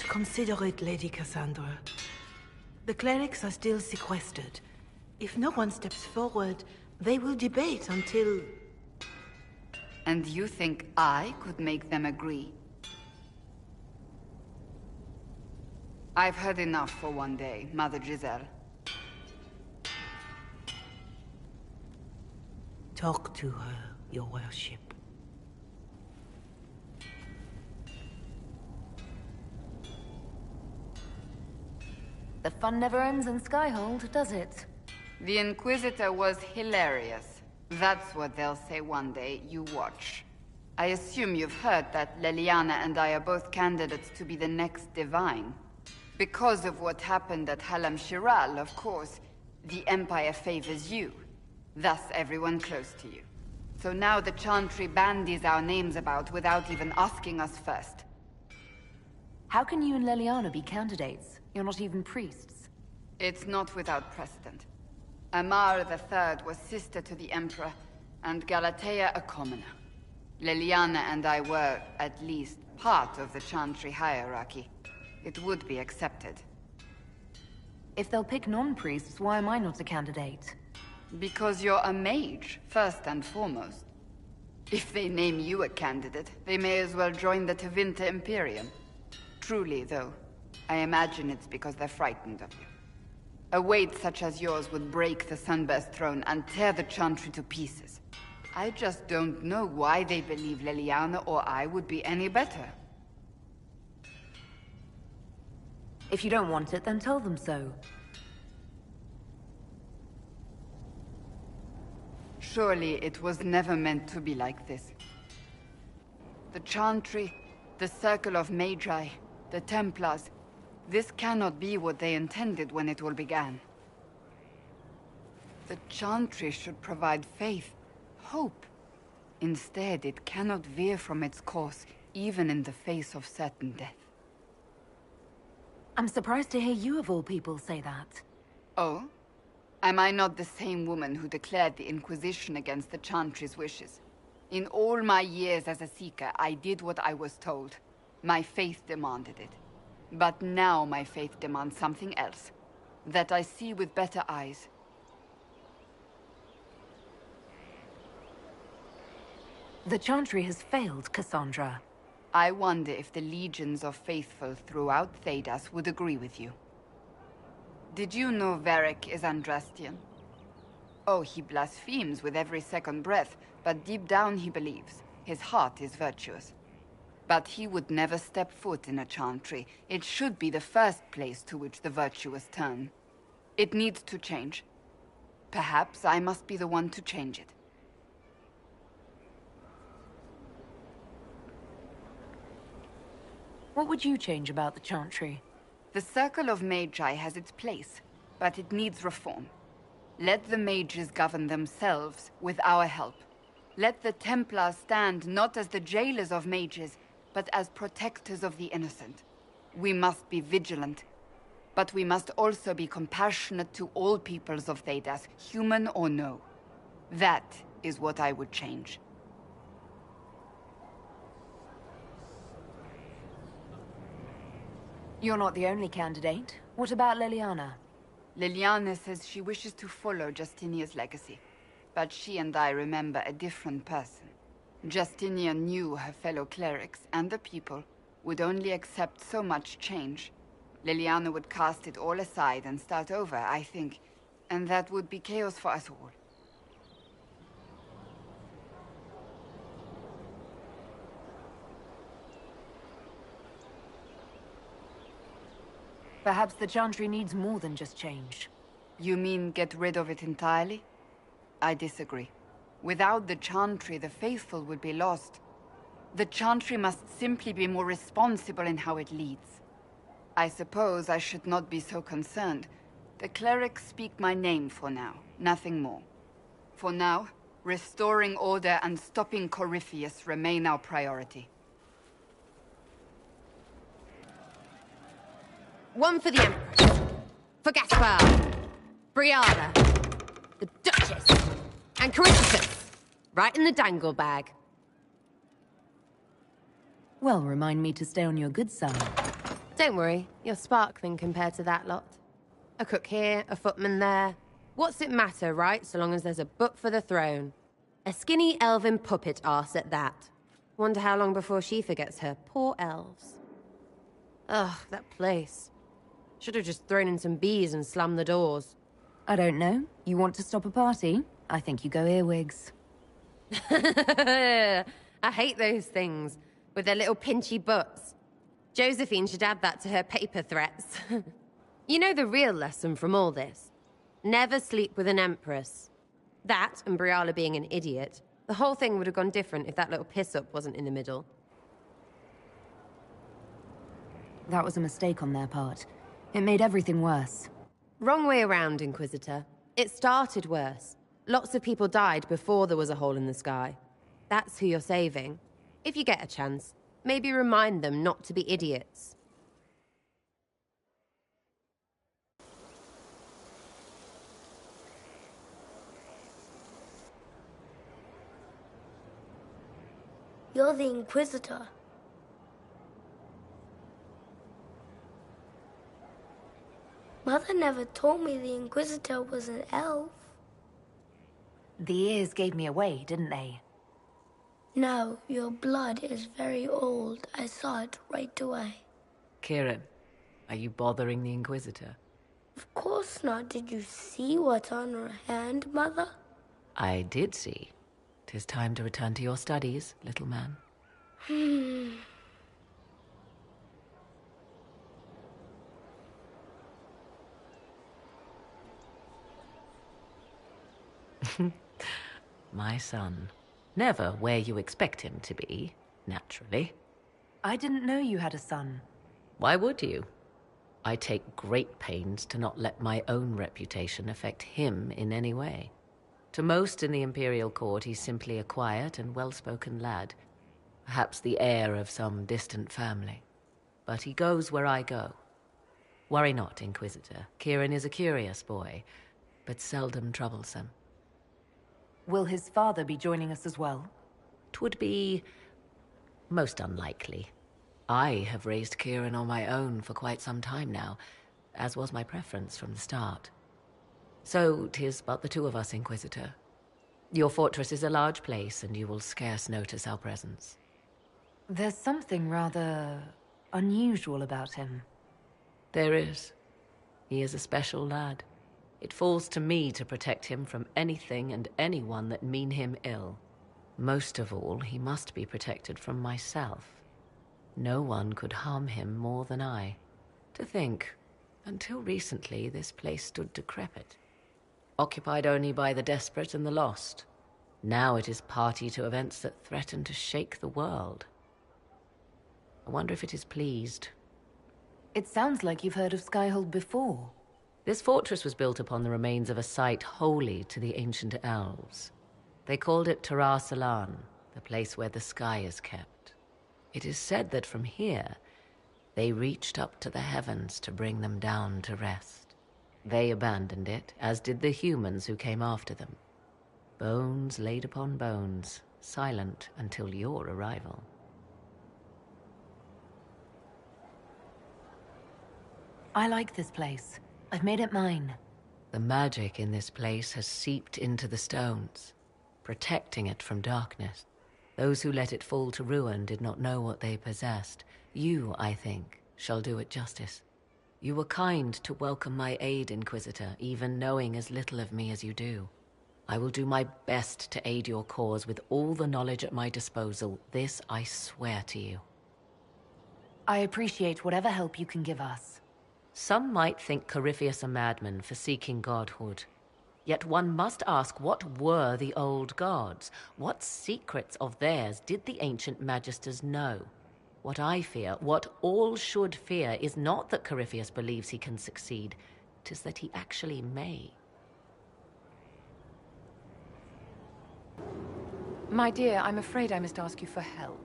consider it, Lady Cassandra. The clerics are still sequestered. If no one steps forward, they will debate until... And you think I could make them agree? I've heard enough for one day, Mother Giselle. Talk to her, your worship. The fun never ends in Skyhold, does it? The Inquisitor was hilarious. That's what they'll say one day, you watch. I assume you've heard that Leliana and I are both candidates to be the next Divine. Because of what happened at Halam Shiral, of course, the Empire favors you. Thus everyone close to you. So now the Chantry bandies our names about without even asking us first. How can you and Leliana be candidates? You're not even priests. It's not without precedent. Amar III was sister to the Emperor, and Galatea a commoner. Leliana and I were, at least, part of the Chantry hierarchy. It would be accepted. If they'll pick non-priests, why am I not a candidate? Because you're a mage, first and foremost. If they name you a candidate, they may as well join the Tevinter Imperium. Truly, though, I imagine it's because they're frightened of you. A weight such as yours would break the Sunburst throne and tear the Chantry to pieces. I just don't know why they believe Leliana or I would be any better. If you don't want it, then tell them so. Surely it was never meant to be like this. The Chantry, the Circle of Magi, the Templars, this cannot be what they intended when it all began. The Chantry should provide faith, hope. Instead, it cannot veer from its course, even in the face of certain death. I'm surprised to hear you of all people say that. Oh? Am I not the same woman who declared the Inquisition against the Chantry's wishes? In all my years as a Seeker, I did what I was told. My faith demanded it. But now my faith demands something else. That I see with better eyes. The Chantry has failed, Cassandra. I wonder if the legions of faithful throughout Thedas would agree with you. Did you know Varric is Andrastian? Oh, he blasphemes with every second breath, but deep down he believes. His heart is virtuous. But he would never step foot in a Chantry. It should be the first place to which the virtuous turn. It needs to change. Perhaps I must be the one to change it. What would you change about the Chantry? The Circle of Magi has its place, but it needs reform. Let the mages govern themselves with our help. Let the Templars stand not as the jailers of mages, but as protectors of the innocent. We must be vigilant, but we must also be compassionate to all peoples of Thedas, human or no. That is what I would change. You're not the only candidate. What about Leliana? Leliana says she wishes to follow Justinia's legacy, but she and I remember a different person. Justinia knew her fellow clerics and the people would only accept so much change. Leliana would cast it all aside and start over, I think, and that would be chaos for us all. Perhaps the Chantry needs more than just change. You mean get rid of it entirely? I disagree. Without the Chantry, the faithful would be lost. The Chantry must simply be more responsible in how it leads. I suppose I should not be so concerned. The clerics speak my name for now, nothing more. For now, restoring order and stopping Corypheus remain our priority. One for the Empress, for Gaspard, Brianna, the Duchess, and Corypheus, right in the dangle bag. Well, remind me to stay on your good side. Don't worry, you're sparkling compared to that lot. A cook here, a footman there. What's it matter, right, so long as there's a book for the throne? A skinny elven puppet arse at that. Wonder how long before she forgets her poor elves. Ugh, that place. Should have just thrown in some bees and slammed the doors. I don't know. You want to stop a party? I think you go earwigs. I hate those things, with their little pinchy butts. Josephine should add that to her paper threats. You know the real lesson from all this? Never sleep with an empress. That, and Briala being an idiot, the whole thing would have gone different if that little piss-up wasn't in the middle. That was a mistake on their part. It made everything worse. Wrong way around, Inquisitor. It started worse. Lots of people died before there was a hole in the sky. That's who you're saving. If you get a chance, maybe remind them not to be idiots. You're the Inquisitor. Mother never told me the Inquisitor was an elf. The ears gave me away, didn't they? No, your blood is very old. I saw it right away. Kieran, are you bothering the Inquisitor? Of course not. Did you see what's on her hand, Mother? I did see. 'Tis time to return to your studies, little man. My son. Never where you expect him to be, naturally. I didn't know you had a son. Why would you? I take great pains to not let my own reputation affect him in any way. To most in the Imperial Court, he's simply a quiet and well-spoken lad. Perhaps the heir of some distant family. But he goes where I go. Worry not, Inquisitor. Kieran is a curious boy, but seldom troublesome. Will his father be joining us as well? 'Twould be most unlikely. I have raised Kieran on my own for quite some time now, as was my preference from the start. So 'tis but the two of us, Inquisitor. Your fortress is a large place, and you will scarce notice our presence. There's something rather unusual about him. There is. He is a special lad. It falls to me to protect him from anything and anyone that mean him ill. Most of all, he must be protected from myself. No one could harm him more than I. To think, until recently, this place stood decrepit, occupied only by the desperate and the lost. Now it is party to events that threaten to shake the world. I wonder if it is pleased. It sounds like you've heard of Skyhold before. This fortress was built upon the remains of a site holy to the ancient elves. They called it Salan, the place where the sky is kept. It is said that from here, they reached up to the heavens to bring them down to rest. They abandoned it, as did the humans who came after them. Bones laid upon bones, silent until your arrival. I like this place. I've made it mine. The magic in this place has seeped into the stones, protecting it from darkness. Those who let it fall to ruin did not know what they possessed. You, I think, shall do it justice. You were kind to welcome my aid, Inquisitor, even knowing as little of me as you do. I will do my best to aid your cause with all the knowledge at my disposal. This I swear to you. I appreciate whatever help you can give us. Some might think Corypheus a madman for seeking godhood. Yet one must ask, what were the old gods? What secrets of theirs did the ancient magisters know? What I fear, what all should fear, is not that Corypheus believes he can succeed. 'Tis that he actually may. My dear, I'm afraid I must ask you for help.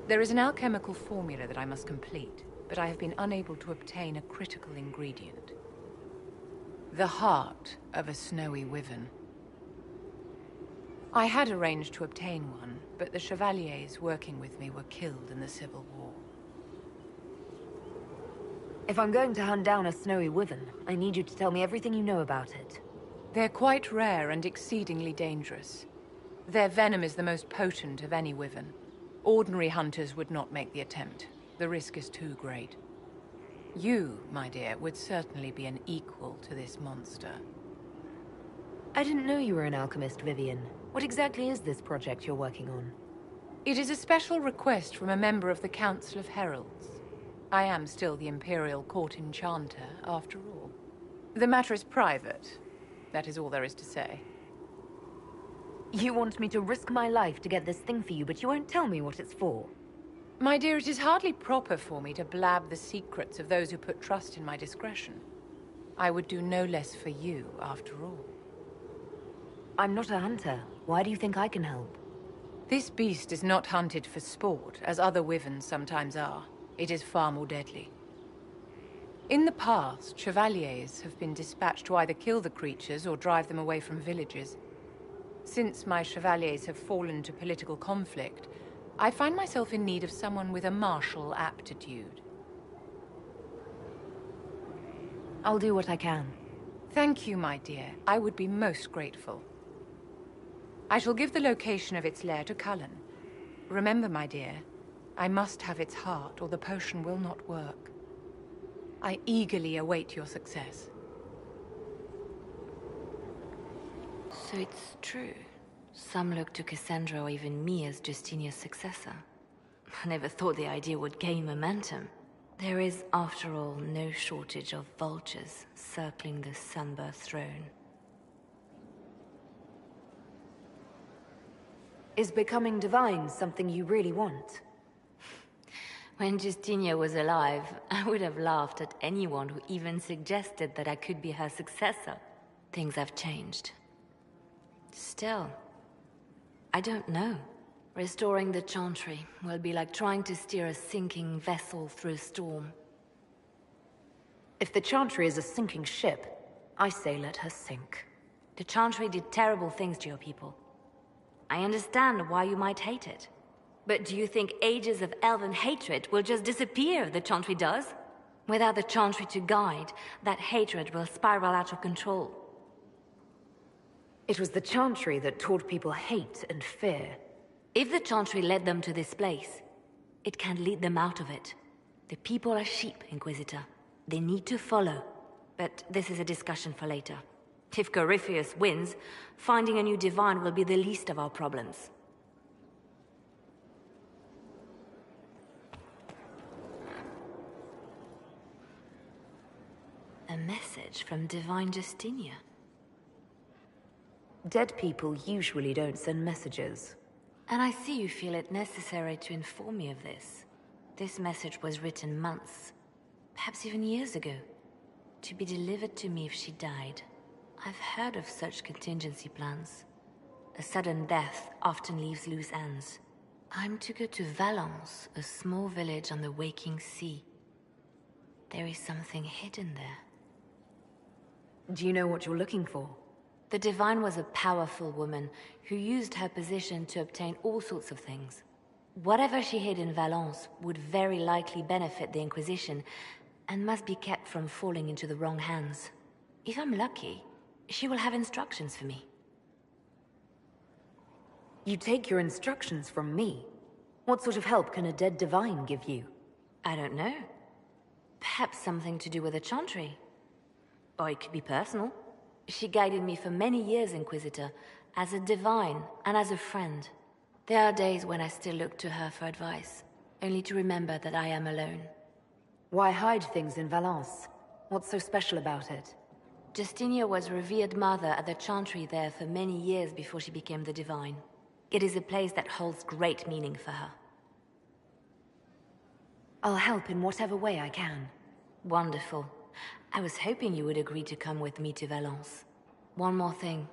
There is an alchemical formula that I must complete, but I have been unable to obtain a critical ingredient. The heart of a snowy wyvern. I had arranged to obtain one, but the chevaliers working with me were killed in the Civil War. If I'm going to hunt down a snowy wyvern, I need you to tell me everything you know about it. They're quite rare and exceedingly dangerous. Their venom is the most potent of any wyvern. Ordinary hunters would not make the attempt. The risk is too great. You, my dear, would certainly be an equal to this monster. I didn't know you were an alchemist, Vivian. What exactly is this project you're working on? It is a special request from a member of the Council of Heralds. I am still the Imperial Court Enchanter, after all. The matter is private. That is all there is to say. You want me to risk my life to get this thing for you, but you won't tell me what it's for. My dear, it is hardly proper for me to blab the secrets of those who put trust in my discretion. I would do no less for you, after all. I'm not a hunter. Why do you think I can help? This beast is not hunted for sport, as other wyverns sometimes are. It is far more deadly. In the past, chevaliers have been dispatched to either kill the creatures or drive them away from villages. Since my chevaliers have fallen to political conflict, I find myself in need of someone with a martial aptitude. I'll do what I can. Thank you, my dear. I would be most grateful. I shall give the location of its lair to Cullen. Remember, my dear, I must have its heart, or the potion will not work. I eagerly await your success. So it's true. Some look to Cassandra or even me as Justinia's successor. I never thought the idea would gain momentum. There is, after all, no shortage of vultures circling the sunburst throne. Is becoming divine something you really want? When Justinia was alive, I would have laughed at anyone who even suggested that I could be her successor. Things have changed. Still, I don't know. Restoring the Chantry will be like trying to steer a sinking vessel through a storm. If the Chantry is a sinking ship, I say let her sink. The Chantry did terrible things to your people. I understand why you might hate it. But do you think ages of elven hatred will just disappear if the Chantry does? Without the Chantry to guide, that hatred will spiral out of control. It was the Chantry that taught people hate and fear. If the Chantry led them to this place, it can lead them out of it. The people are sheep, Inquisitor. They need to follow. But this is a discussion for later. If Corypheus wins, finding a new divine will be the least of our problems. A message from Divine Justinia. Dead people usually don't send messages. And I see you feel it necessary to inform me of this. This message was written months, perhaps even years ago, to be delivered to me if she died. I've heard of such contingency plans. A sudden death often leaves loose ends. I'm to go to Valence, a small village on the waking sea. There is something hidden there. Do you know what you're looking for? The Divine was a powerful woman who used her position to obtain all sorts of things. Whatever she hid in Valence would very likely benefit the Inquisition and must be kept from falling into the wrong hands. If I'm lucky, she will have instructions for me. You take your instructions from me? What sort of help can a dead divine give you? I don't know. Perhaps something to do with the Chantry. Or it could be personal. She guided me for many years, Inquisitor, as a divine and as a friend. There are days when I still look to her for advice, only to remember that I am alone. Why hide things in Valence? What's so special about it? Justinia was revered mother at the Chantry there for many years before she became the Divine. It is a place that holds great meaning for her. I'll help in whatever way I can. Wonderful. I was hoping you would agree to come with me to Valence. One more thing.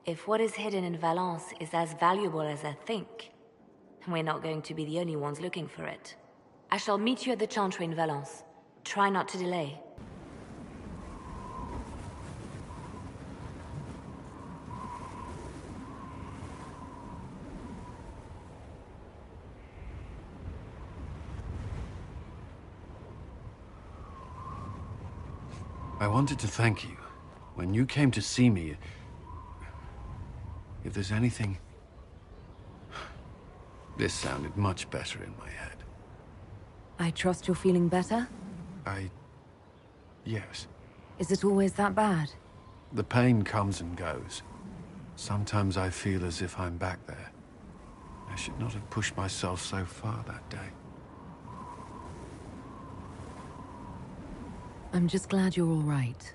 If what is hidden in Valence is as valuable as I think, we're not going to be the only ones looking for it. I shall meet you at the Chantry in Valence. Try not to delay. I wanted to thank you. When you came to see me, if there's anything... This sounded much better in my head. I trust you're feeling better? Yes. Is it always that bad? The pain comes and goes. Sometimes I feel as if I'm back there. I should not have pushed myself so far that day. I'm just glad you're all right.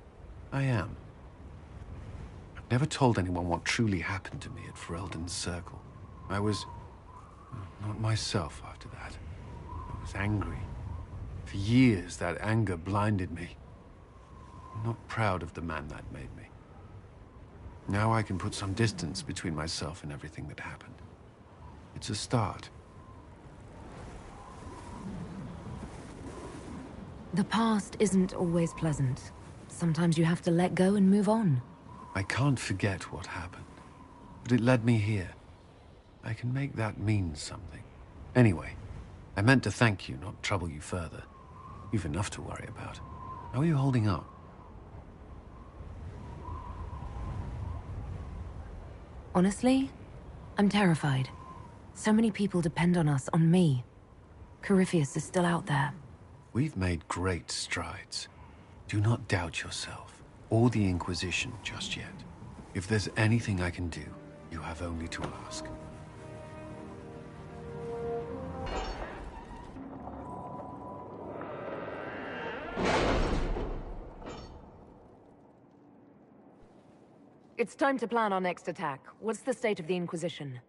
I am. I've never told anyone what truly happened to me at Ferelden's Circle. I was... not myself after that. I was angry. For years, that anger blinded me. I'm not proud of the man that made me. Now I can put some distance between myself and everything that happened. It's a start. The past isn't always pleasant. Sometimes you have to let go and move on. I can't forget what happened, but it led me here. I can make that mean something. Anyway, I meant to thank you, not trouble you further. You've enough to worry about. How are you holding up? Honestly, I'm terrified. So many people depend on us, on me. Corypheus is still out there. We've made great strides. Do not doubt yourself, or the Inquisition just yet. If there's anything I can do, you have only to ask. It's time to plan our next attack. What's the state of the Inquisition?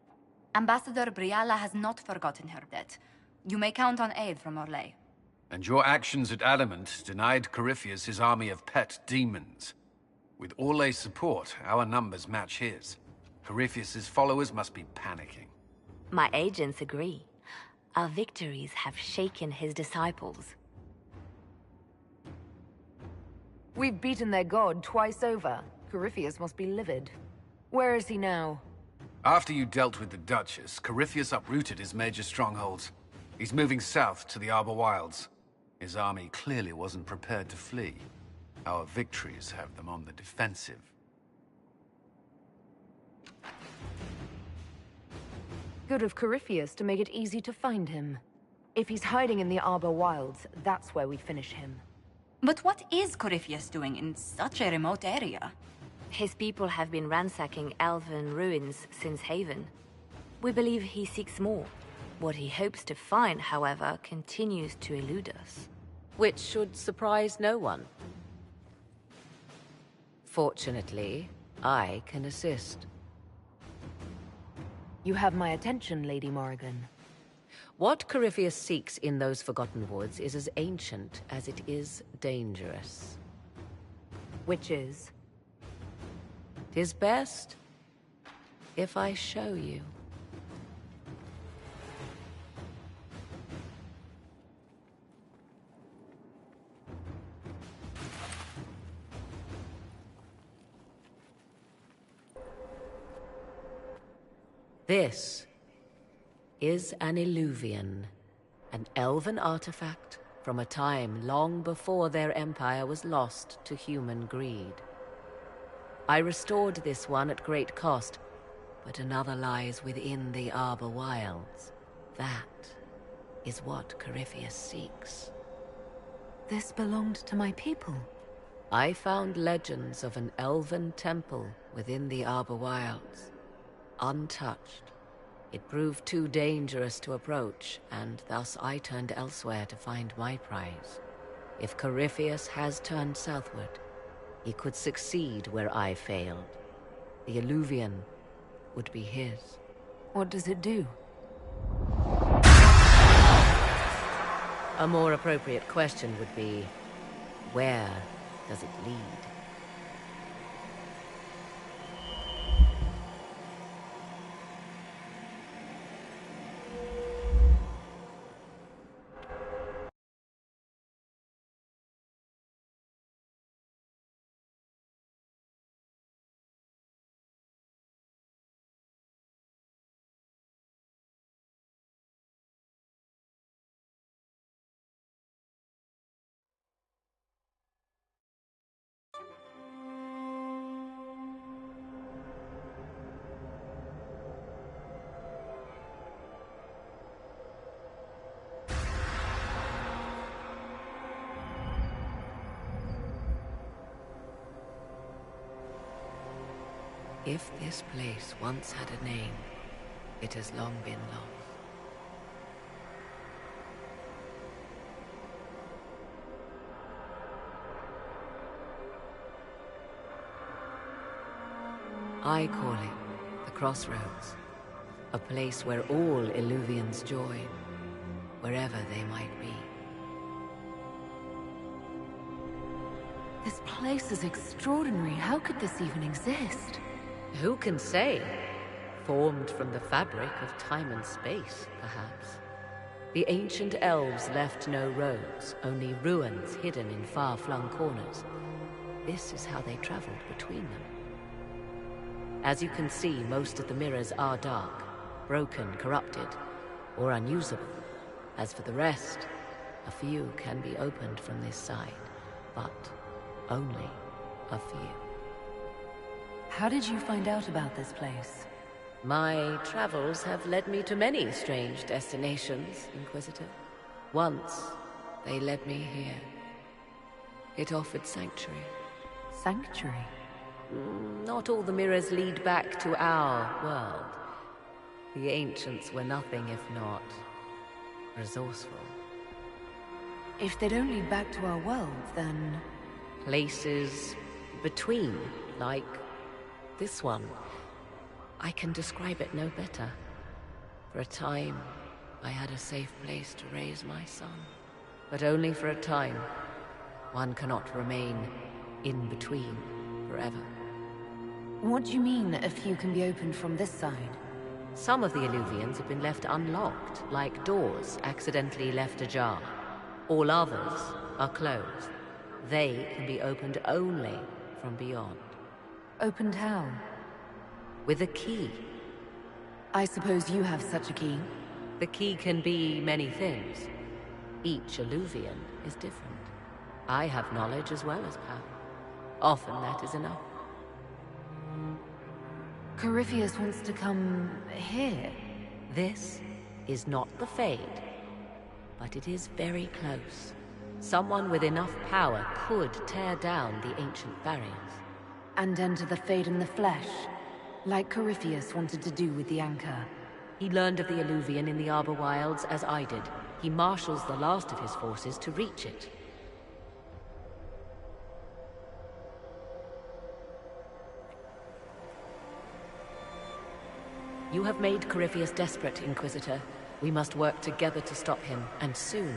Ambassador Briala has not forgotten her debt. You may count on aid from Orlais. And your actions at Adamant denied Corypheus his army of pet demons. With Orlais' support, our numbers match his. Corypheus's followers must be panicking. My agents agree. Our victories have shaken his disciples. We've beaten their god twice over. Corypheus must be livid. Where is he now? After you dealt with the Duchess, Corypheus uprooted his major strongholds. He's moving south to the Arbor Wilds. His army clearly wasn't prepared to flee. Our victories have them on the defensive. Good of Corypheus to make it easy to find him. If he's hiding in the Arbor Wilds, that's where we finish him. But what is Corypheus doing in such a remote area? His people have been ransacking Elven ruins since Haven. We believe he seeks more. What he hopes to find, however, continues to elude us. Which should surprise no one. Fortunately, I can assist. You have my attention, Lady Morrigan. What Corypheus seeks in those Forgotten Woods is as ancient as it is dangerous. Which is? 'Tis best if I show you. This is an Illuvian, an elven artifact from a time long before their empire was lost to human greed. I restored this one at great cost, but another lies within the Arbor Wilds. That is what Corypheus seeks. This belonged to my people. I found legends of an elven temple within the Arbor Wilds. Untouched. It proved too dangerous to approach, and thus I turned elsewhere to find my prize. If Corypheus has turned southward, he could succeed where I failed. The Illuvian would be his. What does it do? A more appropriate question would be, where does it lead? If this place once had a name, it has long been lost. I call it the Crossroads, a place where all Illuvians join, wherever they might be. This place is extraordinary. How could this even exist? Who can say? Formed from the fabric of time and space, perhaps. The ancient elves left no roads, only ruins hidden in far-flung corners. This is how they traveled between them. As you can see, most of the mirrors are dark, broken, corrupted, or unusable. As for the rest, a few can be opened from this side, but only a few. How did you find out about this place? My travels have led me to many strange destinations, Inquisitor. Once, they led me here. It offered sanctuary. Sanctuary? Not all the mirrors lead back to our world. The ancients were nothing if not resourceful. If they don't lead back to our world, then... Places between, like this one. I can describe it no better. For a time, I had a safe place to raise my son. But only for a time. One cannot remain in between forever. What do you mean, a few can be opened from this side? Some of the Illuvians have been left unlocked, like doors accidentally left ajar. All others are closed. They can be opened only from beyond. Opened how? With a key. I suppose you have such a key. The key can be many things. Each Illuvian is different. I have knowledge as well as power. Often that is enough. Corypheus wants to come here. This is not the Fade, but it is very close. Someone with enough power could tear down the ancient barriers. And enter the Fade in the flesh, like Corypheus wanted to do with the Anchor. He learned of the Illuvian in the Arbor Wilds as I did. He marshals the last of his forces to reach it. You have made Corypheus desperate, Inquisitor. We must work together to stop him, and soon.